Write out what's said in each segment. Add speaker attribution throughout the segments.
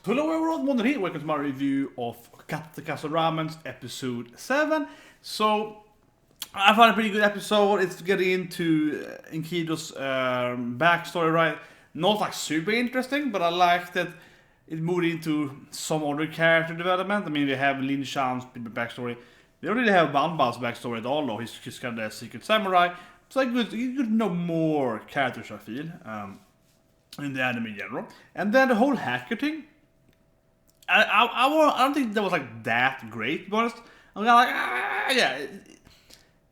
Speaker 1: Hello everyone, Myrmonden here. Welcome to my review of Hakata Tonkotsu Ramens episode 7. So, I found a pretty good episode. It's getting into Enkidu's backstory, right? Not like super interesting, but I like that it moved into some other character development. I mean, they have Lin Shan's backstory. They don't really have Banba's backstory at all, though. He's just kind of a secret samurai. It's like good, you could know more characters, I feel, in the anime in general. And then the whole hacker thing. I don't think that was like that great, to be honest. I'm kind of like, yeah,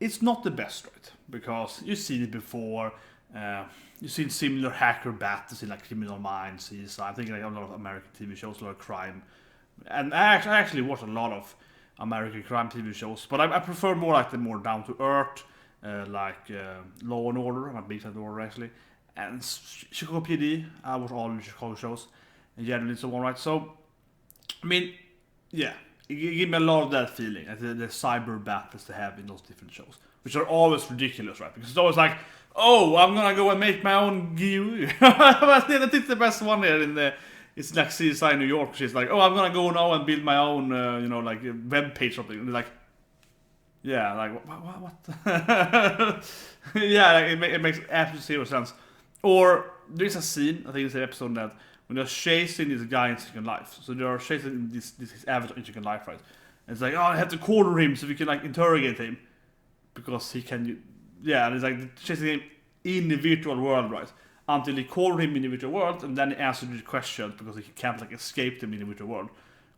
Speaker 1: it's not the best, right? Because you've seen it before. You've seen similar hacker battles in like Criminal Minds, CSI. I think like a lot of American TV shows, a lot of crime. And I actually watch a lot of American crime TV shows, but I prefer more like the more down to earth, like Law and Order. I'm a big fan of Order actually, and Chicago PD. I watch all the Chicago shows, and generally so on, right? So. I mean, yeah, it gives me a lot of that feeling, the cyber battles they have in those different shows, which are always ridiculous, right? Because it's always like, oh, I'm gonna go and make my own GUI. I think the best one here it's like CSI New York. She's like, oh, I'm gonna go now and build my own, like a web page or something. And they're like, yeah, like what? Yeah, like, it makes absolutely zero sense. Or there's a scene, I think it's an episode that. When they're chasing this guy in Second Life. So they're chasing this his avatar in Second Life, right? And it's like, oh, I have to corner him so we can like interrogate him. Because he can, yeah, and it's like chasing him in the virtual world, right? Until they corner him in the virtual world, and then he answers the questions because he can't like escape them in the virtual world.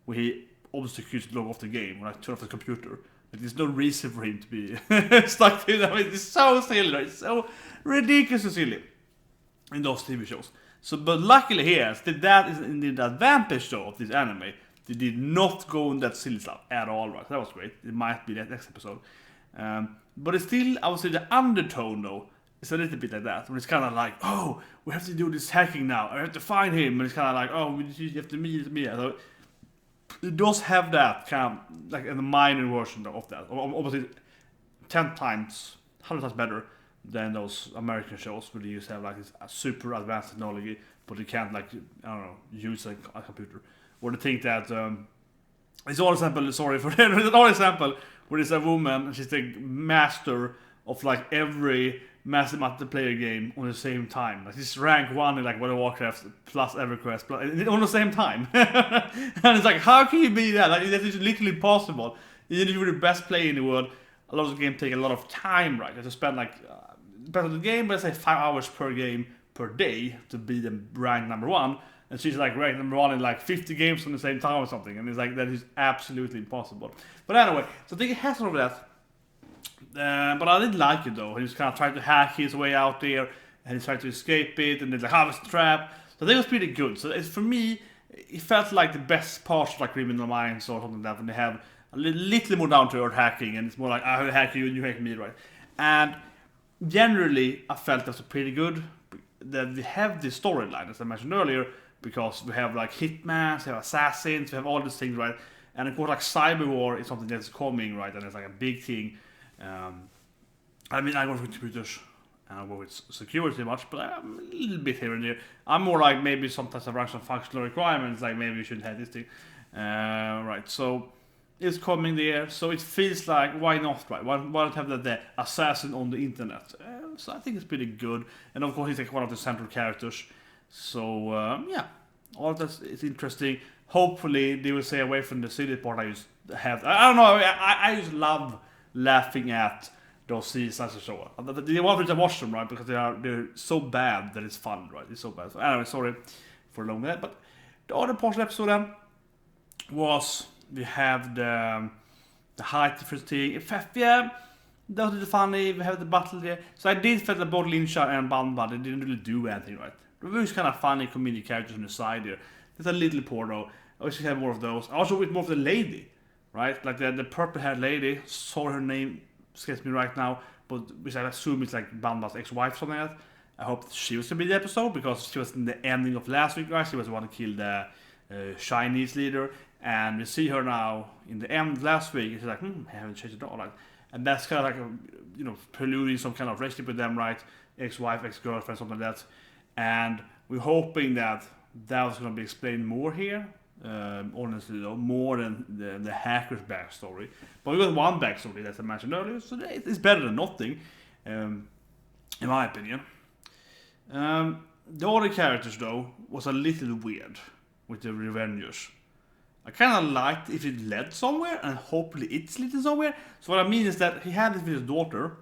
Speaker 1: Where he obviously could log off the game, or like turn off the computer. Like, there's no reason for him to be stuck in. I mean, it's so silly, right? It's so ridiculously silly in those TV shows. So, but luckily here, that is in the advantage though of this anime. They did not go in that silly stuff at all, right? That was great. It might be that next episode. But it's still, I would say the undertone though, is a little bit like that. Where it's kind of like, oh, we have to do this hacking now. I have to find him. And it's kind of like, oh, you have to meet me. So it does have that kind of, like a minor version of that. Obviously, 10 times, 100 times better than those American shows where they used to have like this super advanced technology, but they can't like, I don't know, use a computer. Or they think that, it's all example, sorry for that, it's all example where there's a woman and she's the master of like every massive multiplayer game on the same time. Like she's rank 1 in like World of Warcraft plus EverQuest plus, on the same time. And it's like, how can you be that? Like that is literally impossible. Even if you're the best player in the world, a lot of the games take a lot of time, right? You have to spend like, depends on the game, but let's say 5 hours per game per day to be the rank number 1. And she's like ranked number 1 in like 50 games on the same time or something. And it's like, that is absolutely impossible. But anyway, so I think it has some of that. But I didn't like it though. He was kind of trying to hack his way out there. And he tried to escape it. And then like, harvest trap. So I think it was pretty good. So for me, it felt like the best part of like Criminal Minds or something like that. When they have a little more down to earth hacking. And it's more like, I will hack you and you hack me, right? And generally, I felt that was pretty good. That we have this storyline, as I mentioned earlier, because we have like hitmen, we have assassins, we have all these things, right? And of course, like cyber war is something that's coming, right? And it's like a big thing. I mean, I work with computers and I work with security much, but I'm a little bit here and there. I'm more like maybe sometimes I run some functional requirements, like maybe you shouldn't have this thing, right? So. Is coming there, so it feels like why not, right? Why not have the assassin on the internet? So I think it's pretty good, and of course he's like one of the central characters. So yeah, all of that is interesting. Hopefully they will stay away from the silly part I used to have. I don't know. I just love laughing at those seasons and so on. The one which I watch them, right, because they're so bad that it's fun, right? It's so bad. So anyway, sorry for long that, but the other part of the episode then was. We have the height difference thing. Yeah, that was funny. We have the battle there. So I did feel that both Linsha and Banba, they didn't really do anything, right? They were just kind of funny comedic characters on the side there. There's a little poor though. I wish we had more of those. Also with more of the lady, right? Like the purple-haired lady. Sorry, her name escapes me right now, but which I assume is like Banba's ex-wife or something like that. I hope she was to be the episode because she was in the ending of last week, right? She was the one who killed the Chinese leader. And we see her now in the end last week. She's like, I haven't changed at all. Like, and that's kind of like, preluding some kind of relationship with them, right? Ex-wife, ex-girlfriend, something like that. And we're hoping that that was going to be explained more here. Honestly, though, more than the hacker's backstory. But we got one backstory that I mentioned earlier, so it's better than nothing, in my opinion. The other characters, though, was a little weird with the Revengers. I kind of liked if it led somewhere, and hopefully it's leading somewhere. So what I mean is that he had this with his daughter,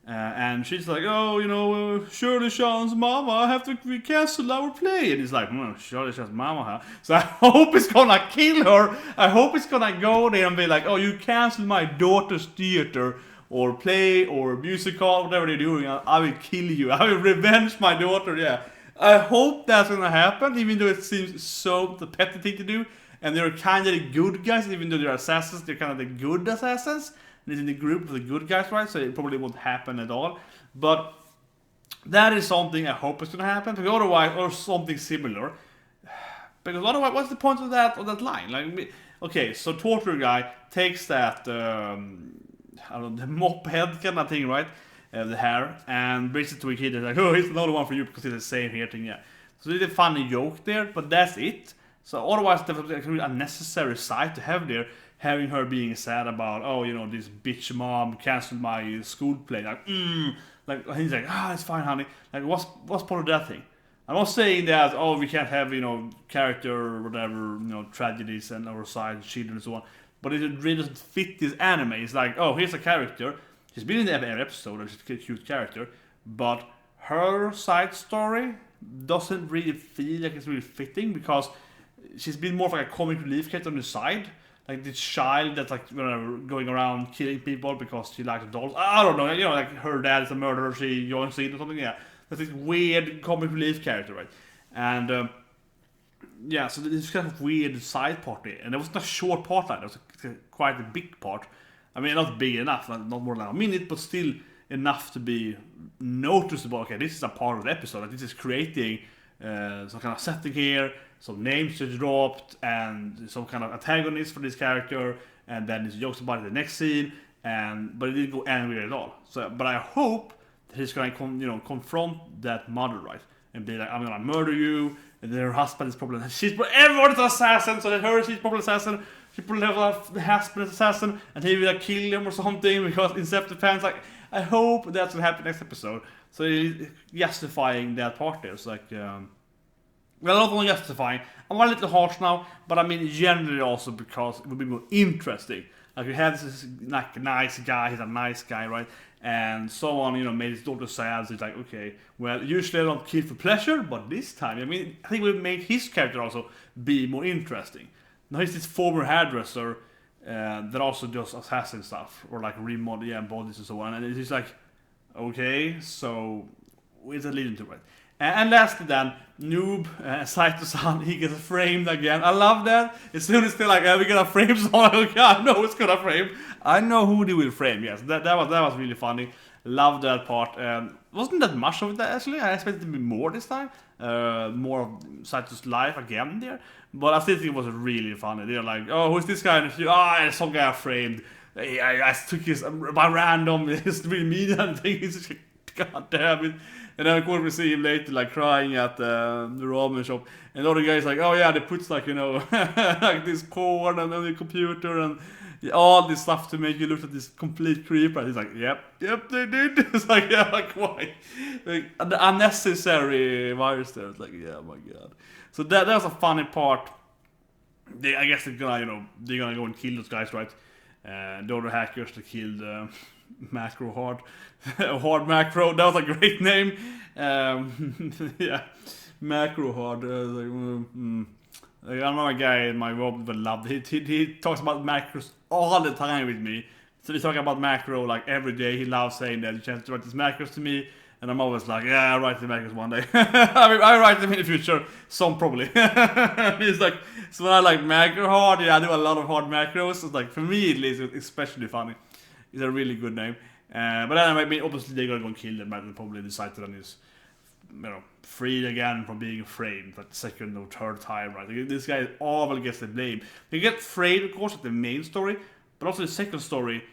Speaker 1: and she's like, oh, Shirley Sean's mama, have to cancel our play. And he's like, Shirley Sean's mama, huh? So I hope it's gonna kill her. I hope it's gonna go there and be like, oh, you canceled my daughter's theater, or play, or musical, whatever they're doing. I will kill you. I will revenge my daughter, yeah. I hope that's gonna happen, even though it seems so the petty thing to do. And they're kind of the good guys, even though they're assassins, they're kind of the good assassins. And it's in the group of the good guys, right? So it probably won't happen at all. But that is something I hope is gonna happen, because otherwise, or something similar. Because otherwise, what's the point of that line? Like, okay, so torture guy takes that, I don't know, the mop head kind of thing, right? The hair, and brings it to a kid and like, oh, here's another one for you because it's the same hair thing, yeah. So it's a funny joke there, but that's it. So otherwise, there's a really unnecessary side to have there, having her being sad about, oh, this bitch mom canceled my school play. Like, he's like, it's fine, honey. Like, what's part of that thing? I'm not saying that, oh, we can't have, character or whatever, tragedies and our side, children and so on. But it really doesn't fit this anime. It's like, oh, here's a character. She's been in every episode, and she's a cute character. But her side story doesn't really feel like it's really fitting, because she's been more of like a comic relief character on the side. Like this child that's like going around killing people because she likes dolls. I don't know, like her dad is a murderer, she joins in or something, yeah. That's this weird comic relief character, right? And yeah, so this kind of weird side part there. And it wasn't a short part like that, it was quite a big part. I mean, not big enough, not more than a minute, but still enough to be noticeable. Okay, this is a part of the episode, like this is creating some kind of setting here, some names just dropped, and some kind of antagonist for this character, and then there's jokes about it in the next scene, but it didn't go anywhere at all. So, but I hope that he's gonna confront that mother, right, and be like, I'm gonna murder you, and then her husband is probably everyone's an assassin, so that she's probably assassin. She probably have the husband as assassin, and he will like kill him or something, because in self-defense, like, I hope that's gonna happen next episode. So he's justifying that part there. It's like, well, not only justifying, I'm a little harsh now, but I mean generally also because it would be more interesting. Like, we have this like nice guy, he's a nice guy, right? And someone, made his daughter sad, so it's like, okay, well, usually I don't kill for pleasure, but this time, I mean, I think we made his character also be more interesting. Now he's this former hairdresser that also does assassin stuff, or like remodel bodies and so on, and it's like, okay, so it's a leading to it. And lastly then, Noob, Saito-san, he gets framed again. I love that. As soon as they're like, we're gonna frame someone, okay, I know who's gonna frame. I know who they will frame, yes. That was really funny. Love that part. Wasn't that much of it actually. I expected to be more this time. More of Saito's life again there. But I still think it was really funny. They're like, oh, who's this guy? And some guy framed. I took his by random. It's really mean and things. God damn it. And then of course we see him later like crying at the ramen shop. And the other guy's like, oh yeah, they put like, like this porn and on the computer and all this stuff to make you look at this complete creep. And he's like, yep, they did. It's like, yeah, like why? Like the unnecessary virus there. It's like, yeah, my god. So that was a funny part. I guess they're gonna, they're gonna go and kill those guys, right? The other hackers that killed Macro Hard Macro. That was a great name. Yeah, Macro Hard. I know a guy in my job that loved it. He talks about macros all the time with me. So he's talking about macro like every day. He loves saying that. He tries to write these macros to me. And I'm always like, yeah, I'll write the macros one day. I mean, I write them in the future. Some probably. He's like, so when I like macro hard, yeah, I do a lot of hard macros. It's like, for me at least, it's especially funny. It's a really good name. But anyway, I mean, obviously they're gonna go and kill them, and probably decide that he's, freed again from being framed, like the second or third time, right? This guy always gets the blame. They get framed, of course, at the main story, but also the second story,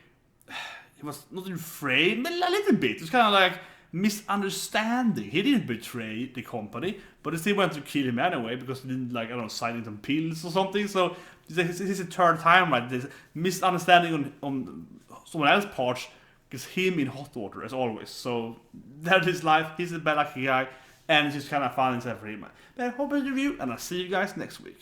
Speaker 1: he was not even framed, but a little bit. It's kind of like, misunderstanding. He didn't betray the company, but they still went to kill him anyway because he didn't, like, I don't know, sign some pills or something. So this is the third time, right? There's misunderstanding on someone else's part gets him in hot water as always. So that's his life. He's a bad lucky guy, and it's just kind of fun and stuff for him. But I hope you review, and I'll see you guys next week.